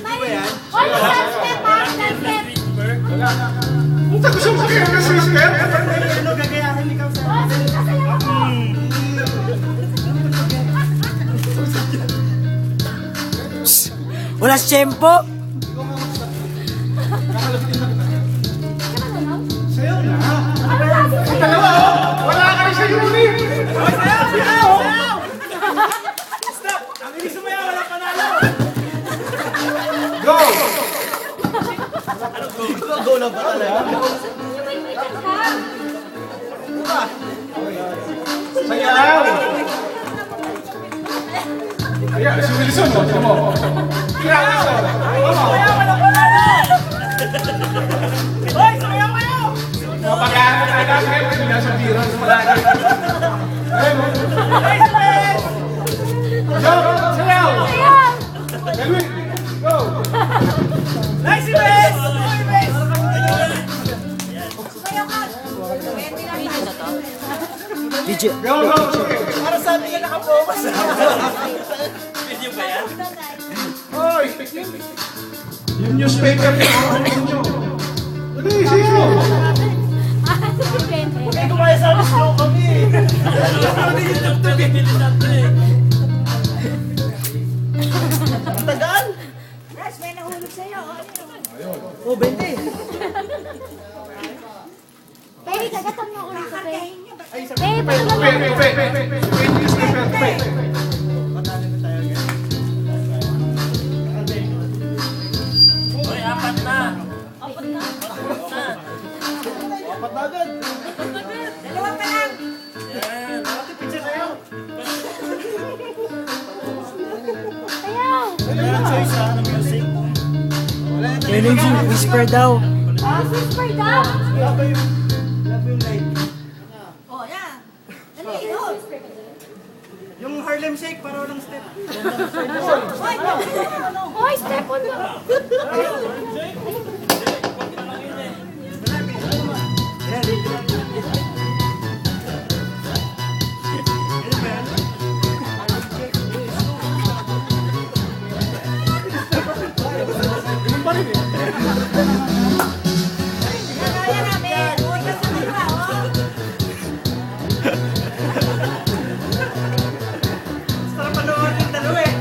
Video ba yan? Hoy, step ha! Step! Puta ko siya makikita kasi step. Ano gagayahin ikaw sa... Oh, sige, sasayaw ako! Wala si Tiyempo. Sayo na. Wala si Dalawa oh. Wala kayo sa unit. Stop! Ang hindi sumayaw, wala panalo! Go. Go lang ba talaga? Sayaw. Ayan, si Wilson mo. Tignan mo. Tignan Wilson. Sumayaw, wala panalo! Hoy, sumayaw kayo! Mapagano tayo natin. Hindi na sa biro. Malaki. Ayun mo. Nice best! Go. Sayaw. Sayaw! Edwin. Go. Nice best! Hoy, best! Sayaw ka! DJ. Go, go. Para sabi niya nakapokus. Hoy. Yung newspaper niyo. Dali, sayaw. Kaya kumaya sa amin, slow kami. Hindi yung tugtog eh. Ang tagal? Ras, may nahulog sa'yo. Oh, 20. Pwede, kagatam mo ako rito, pe. Ay, sa Pe, Tupe, patulog mo. tupe, tupe. Tupe, newspaper, tupe. Patalo na tayo agad. Apat na agad. Dalawa pa lang. Nakatipid siya sa'yo. Sayaw! Meron choice ha, ng music. Wala na tayo. Energy, whisper daw. Oh, whisper daw. Grabe yung light. Oh, yan. Dali, oh. Yung Harlem Shake, para walang step. Hoy, step on mo. Kaya namin. Huwag ka sa mga, oh. Sarap panood yung dalawa eh.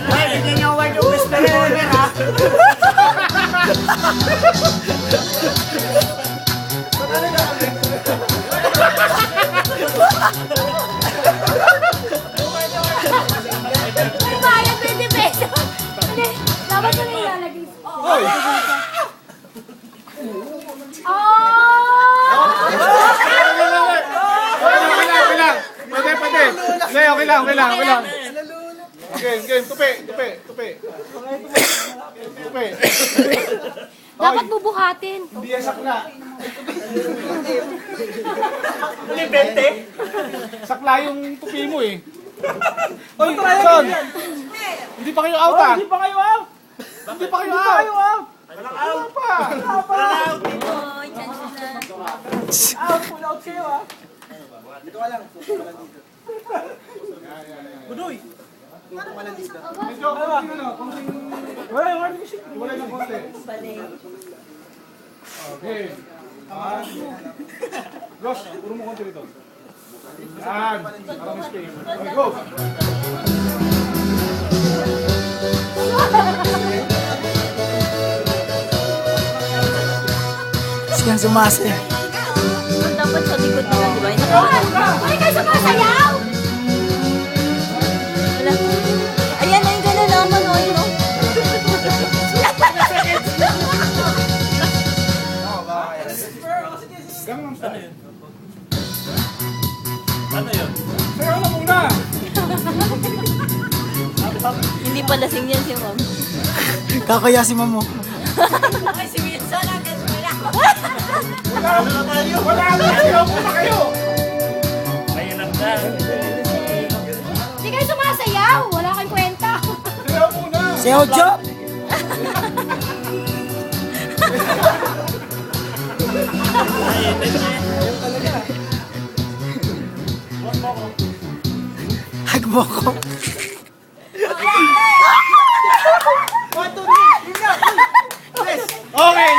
Ay, bigyan niyo award yung best performer ha. May bayad 20 pesos. Hindi, dapat mo na ilalagay. Hoy. Oh! Okay lang. Pwede. Hindi, okay lang. Game. Tupe. Dapat bubuhatin. Hindi yan sakla. Ano yung 20? Sakla yung tupi mo eh. Oy, Son. Hindi pa kayo out ah. Hindi pa kayo out. Hindi pa kayo out. Walang out. Pa. Walang out. Oy, chance na. Out, full out kayo ha. Dito ka lang. Budoy. Medyo konting Wala yung hard music. wala ng konti. Okay. Ross, puro mo konti rito. Yan. Parang space. Okay, go. Siyang sumasi. Dapat sa likod nila, di ba? Hoy, kayo sumasayaw! Wala. Ayan na yung gano'n naman, o yun, o. Ganun ang style. Ano yun? Sayaw na muna. Hindi pa lasing yan si mom. Kakaya si mamo. Ay, si Wilson, agad mo lang. Ano na tayo? Wala na. Sayaw muna kayo. Mayanap na. Hindi kayo sumasayaw. Wala kang kwenta. Sayaw muna. Si Ojo. Hag mo ko. 1, 2, 3. Okay! Okay,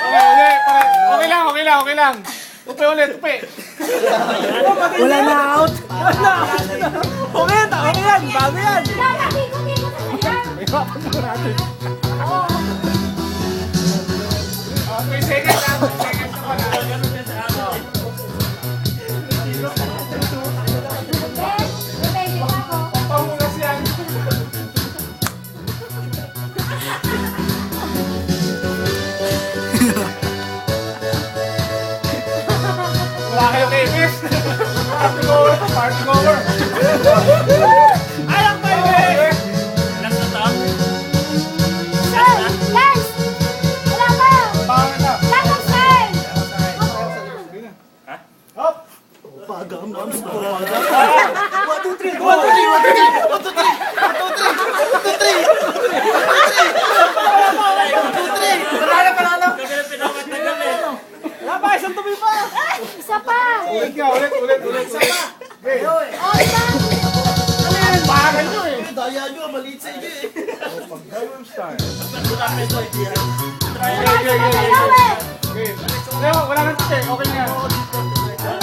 ulit. Okay lang, okay lang, okay lang. Tupi ulit, tupi. Wala na out. Okay yan. Bago yan. Dapat ikot-ikot sa sayaw. May bapan mo natin. Okay, second lang. Second ka pa na. Depende pa ako. Pamulas yan. Wala kayo kay Miss. Party over. Party over. Ayak pa yun. Lance! Wala pa! Pangit na. Lance of style! Hop. Wala pa, isang tubi pa. Isa pa! Ulit nga, ulit. Okay. Oh, isa! Bakit nyo eh? Daya nyo, maliit sa inyo eh. Ganun style. Wala isa pa sayaw eh! Okay. Wala nang tupi. Okay na yan.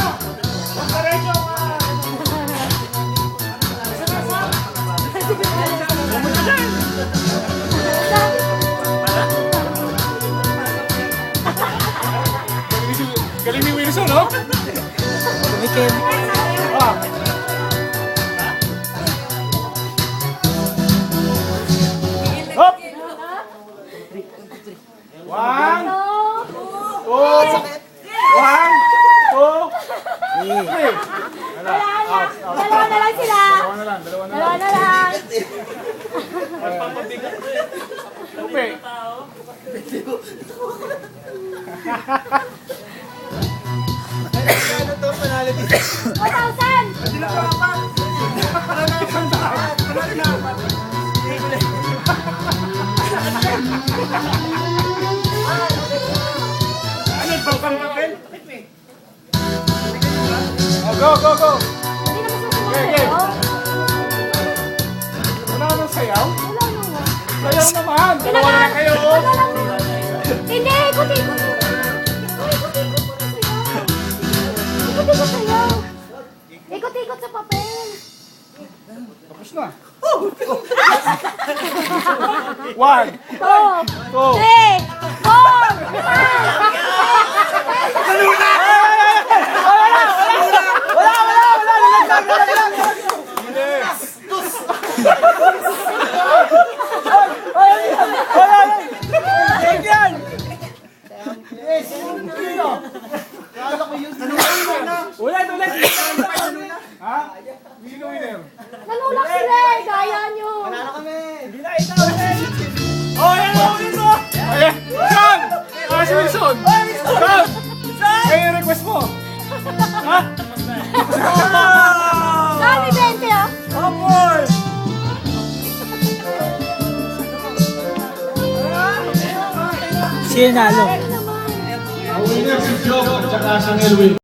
Galing ni Wilson, no? Tumikim. Ah. Hop! One, two, three. Wala na! Dalawa na lang sila! Dalawa na Dalawa lang. na lang! Tupi. Ano to, penalty? 1,000! Ano, bangkang papel? Oh, go! Hindi naman susunod Okay, sa'yo. Wala nang sayaw? Wala naman. Sayaw naman! Dalawa na kayo! Wala lang. Hindi, ikot-ikot mo. Ikot-ikot mo na sayaw. Ikot-ikot sayaw. Ikot-ikot sa papel. Tapos na. One, 2, two. 3, 4, 5! Yes! Take yan. Yes. Kala ko yun. Ulit. Ha? Sino winner? Nanulak sila eh, gaya nyo. Panalo kami. Hindi na ikaw. Oh, yan mo! Ayan! John! Ah, si Wilson! John! Ay, yung request mo! Ha? Dami 20 oh. Oh, boy. Sino nalo? Naman. Ang winner si Joe at saka si Melwin.